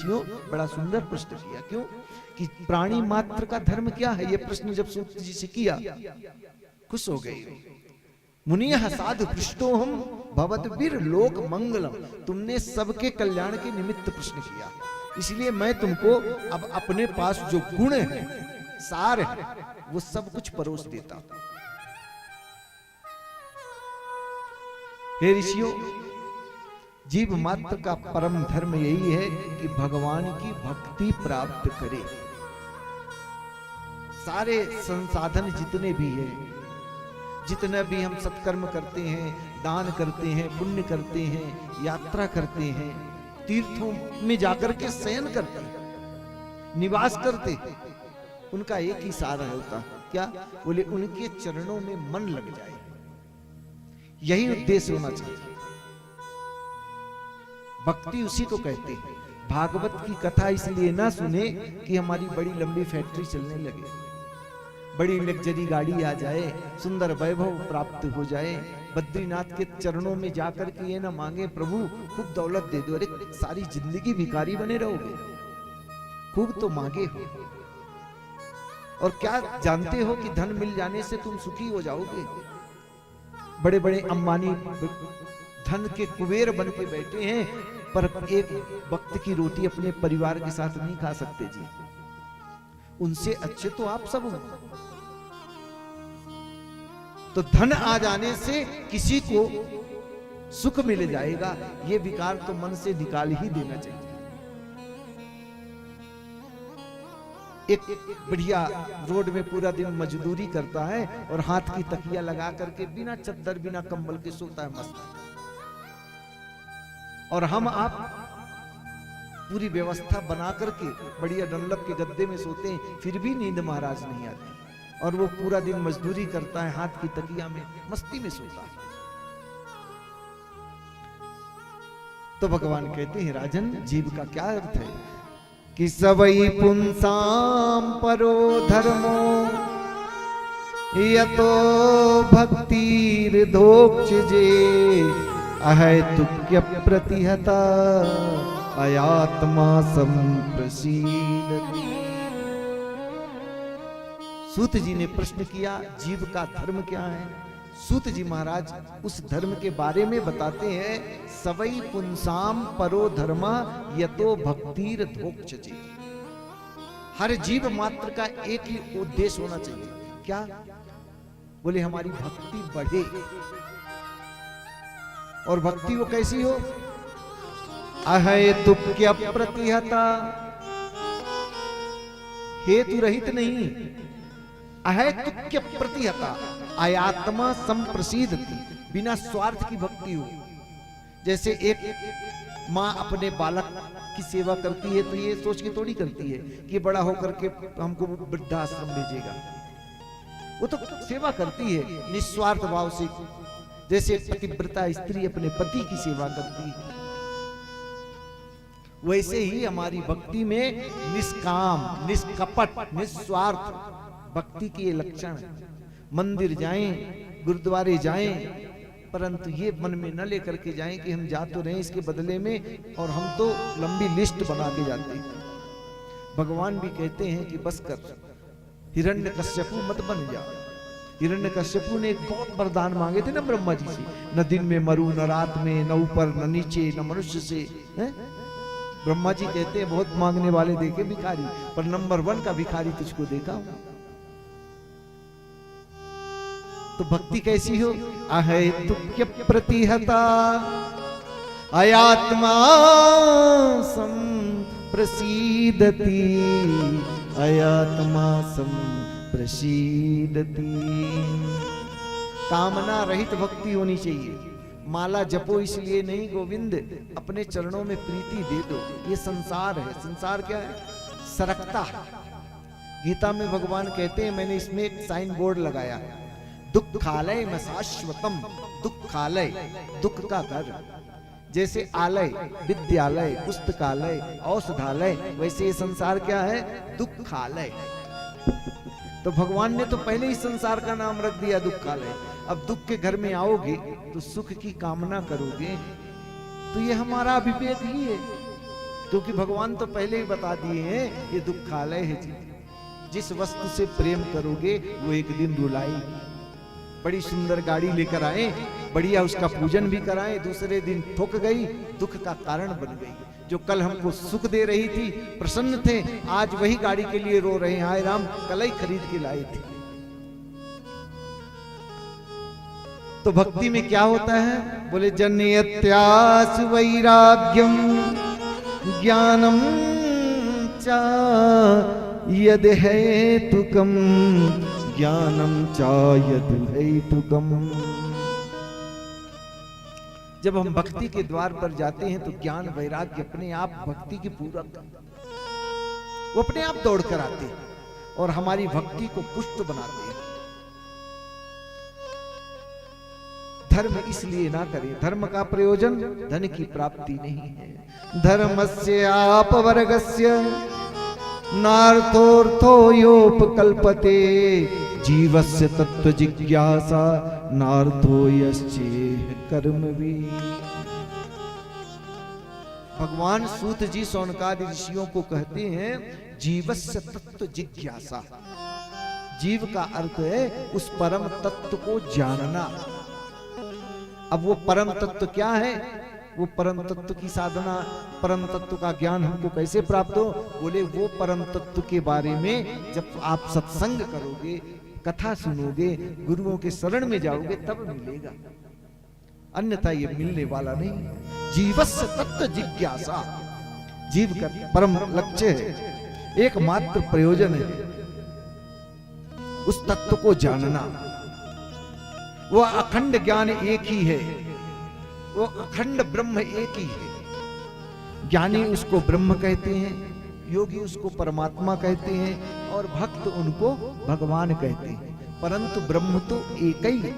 क्यों? बड़ा सुंदर प्रश्न किया। क्यों कि प्राणी मात्र का धर्म क्या है? ये प्रश्न जब सूत जी से किया, खुश हो गई। मुनियः साधु पृष्ठोहम भवद्भिर लोक मंगलम। तुमने सबके कल्याण के निमित्त प्रश्न किया, इसलिए मैं तुमको अब अपने पास जो गुण है, सार है, वो सब कुछ परोस देता हूं। हे ऋषियों, जीव मात्र का परम धर्म यही है कि भगवान की भक्ति प्राप्त करे। सारे संसाधन जितने भी हैं, जितना भी हम सत्कर्म करते हैं, दान करते हैं, पुण्य करते हैं, यात्रा करते हैं, तीर्थों में जाकर के शयन करते हैं, निवास करते हैं, उनका एक ही सार होता है। क्या? बोले उनके चरणों में मन लग जाए, यही उद्देश्य होना चाहिए। भक्ति उसी को कहते हैं। भागवत की कथा इसलिए ना सुने कि हमारी बड़ी लंबी फैक्ट्री चलने लगे, बड़ी लग्जरी गाड़ी आ जाए, सुंदर वैभव प्राप्त हो जाए, बद्रीनाथ के चरणों में जाकर के ये ना मांगे प्रभु खूब दौलत दे दो। अरे सारी जिंदगी भिखारी बने रहोगे? खूब तो मांगे हो, और क्या जानते हो कि धन मिल जाने से तुम सुखी हो जाओगे? बड़े बड़े अंबानी धन के कुबेर बन के बैठे हैं, पर एक वक्त की रोटी अपने परिवार के साथ नहीं खा सकते जी। उनसे अच्छे तो आप सब हो। तो धन आ जाने से किसी को सुख मिल जाएगा, ये विकार तो मन से निकाल ही देना चाहिए। एक बढ़िया रोड में पूरा दिन मजदूरी करता है और हाथ की तकिया लगा करके बिना चद्दर बिना कंबल के सोता है मस्त, और हम आप पूरी व्यवस्था बना करके बढ़िया डनलप के गद्दे में सोते हैं, फिर भी नींद महाराज नहीं आती, और वो पूरा दिन मजदूरी करता है, हाथ की तकिया में मस्ती में सोता है। तो भगवान कहते हैं राजन, जीव का क्या अर्थ है कि सवई पुंसाम परो धर्मो यतो भक्तिर्धोक्षजे अहैतुक्य प्रतिहता अयात्मा संप्रसीदति। सूत जी ने प्रश्न किया, जीव का धर्म क्या है? सूत जी महाराज उस धर्म के बारे में बताते हैं, सवई पुंसाम परो धर्मा यतो भक्तिर धोक्षजे। हर जीव मात्र का एक ही उद्देश्य होना चाहिए। क्या? बोले हमारी भक्ति बढ़े। और भक्ति वो कैसी हो? अहेतुक्य प्रतिहता, हेतु रहित नहीं, अहेतुक्य प्रतिहता, आयात्मा संप्रसीदति, बिना स्वार्थ की भक्ति हो। जैसे एक माँ अपने बालक की सेवा करती है तो ये सोच के थोड़ी करती है कि बड़ा होकर के हमको वृद्धाश्रम भेजेगा। वो तो सेवा करती है निस्वार्थ भाव से, जैसे पतिव्रता स्त्री अपने पति की सेवा करती है। वैसे ही हमारी भक्ति में निष्काम, निष्कपट, निस्वार्थ भक्ति के ये लक्षण है। मंदिर जाएं, गुरुद्वारे जाएं, परंतु ये मन में न लेकर के जाएं कि हम जा तो रहे हैं इसके बदले में, और हम तो लंबी लिस्ट बना के जाते हैं। भगवान भी कहते हैं कि बस कर, हिरण्यकश्यपु मत बन जा। हिरण्यकश्यपु ने एक बहुत वरदान मांगे थे ना ब्रह्मा जी से, न दिन में मरू, न रात में, न ऊपर न नीचे, न मनुष्य से। ब्रह्मा जी कहते हैं बहुत मांगने वाले देखे भिखारी, पर नंबर 1 का भिखारी तुझको देखा हूं। तो भक्ति कैसी हो? अहेतुक्य प्रतिहता अयात्मा संप्रसीदति, अयात्मा संप्रसीदति। कामना रहित भक्ति होनी चाहिए। माला जपो इसलिए नहीं गोविंद, अपने चरणों में प्रीति दे दो। ये संसार है। संसार क्या है? सरकता है। गीता में भगवान कहते हैं, मैंने इसमें एक साइन बोर्ड लगाया है, दुखालय में शाश्वतम। दुखालय, दुख का घर। जैसे आलय विद्यालय, पुस्तकालय, औषधालय, वैसे ये संसार क्या है? दुखालय। तो भगवान ने तो पहले ही संसार का नाम रख दिया दुखालय। अब दुख के घर में आओगे तो सुख की कामना करोगे, तो ये हमारा अभिवेक ही है। क्योंकि भगवान तो पहले ही बता दिए हैं ये दुखालय है जी। जिस वस्तु से प्रेम करोगे वो एक दिन रुलाएगी। बड़ी सुंदर गाड़ी लेकर आए, बढ़िया उसका पूजन भी कराए, दूसरे दिन ठुक गई, दुख का कारण बन गई। जो कल हमको सुख दे रही थी, प्रसन्न थे, आज वही गाड़ी के लिए रो रहे हैं, हाय राम कल ही खरीद के लाए थे। तो भक्ति में क्या होता है? बोले जन्यत्यास वैराग्यम ज्ञानम चा यद हेतुकम ज्ञानम चा यद हेतुकम। जब हम भक्ति के द्वार पर जाते हैं तो ज्ञान वैराग्य अपने आप भक्ति की पूरक वो अपने आप दौड़ कर आते हैं और हमारी भक्ति को पुष्ट बनाते हैं। धर्म इसलिए ना करें, धर्म का प्रयोजन धन की प्राप्ति नहीं है। धर्मस्य अपवर्गस्य नार्थोर्थो योपकल्पते जीवस्य तत्व जिज्ञासा नार्थो यश्चेह कर्मवि। भगवान सूत जी शौनकादि ऋषियों को कहते हैं जीवस्य तत्व जिज्ञासा। जीव का अर्थ है उस परम तत्व को जानना। अब वो परम तत्व क्या है? वो परम तत्व की साधना, परम तत्व का ज्ञान हमको कैसे प्राप्त हो? बोले वो परम तत्व के बारे में जब आप सत्संग करोगे, कथा सुनोगे, गुरुओं के शरण में जाओगे तब मिलेगा, अन्यथा ये मिलने वाला नहीं। जीवस्य तत्व जिज्ञासा जीव का परम लक्ष्य है, एकमात्र प्रयोजन है उस तत्व को जानना। वो अखंड ज्ञान एक ही है, वो अखंड ब्रह्म एक ही है। ज्ञानी उसको ब्रह्म कहते हैं, योगी उसको परमात्मा कहते हैं और भक्त उनको भगवान कहते हैं, परंतु ब्रह्म तो एक ही है।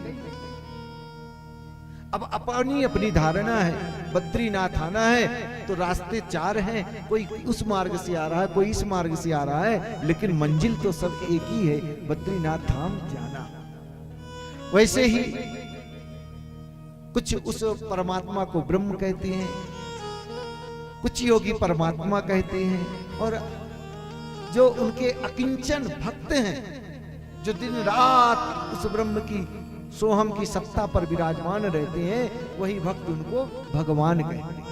अब अपनी अपनी धारणा है, बद्रीनाथ आना है तो रास्ते चार हैं, कोई उस मार्ग से आ रहा है, कोई इस मार्ग से आ रहा है, लेकिन मंजिल तो सब एक ही है, बद्रीनाथ धाम जाना। वैसे ही कुछ उस परमात्मा को ब्रह्म कहते हैं, कुछ योगी परमात्मा कहते हैं, और जो उनके अकिंचन भक्त हैं, जो दिन रात उस ब्रह्म की सोहम की सत्ता पर विराजमान रहते हैं, वही भक्त उनको भगवान कहते हैं।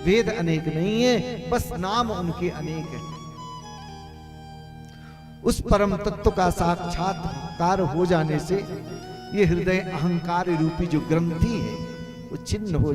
वेद अनेक नहीं है, बस नाम उनके अनेक है। उस परम तत्व का साक्षात्कार हो जाने से ये हृदय अहंकार रूपी जो ग्रंथि है वो छिन्न हो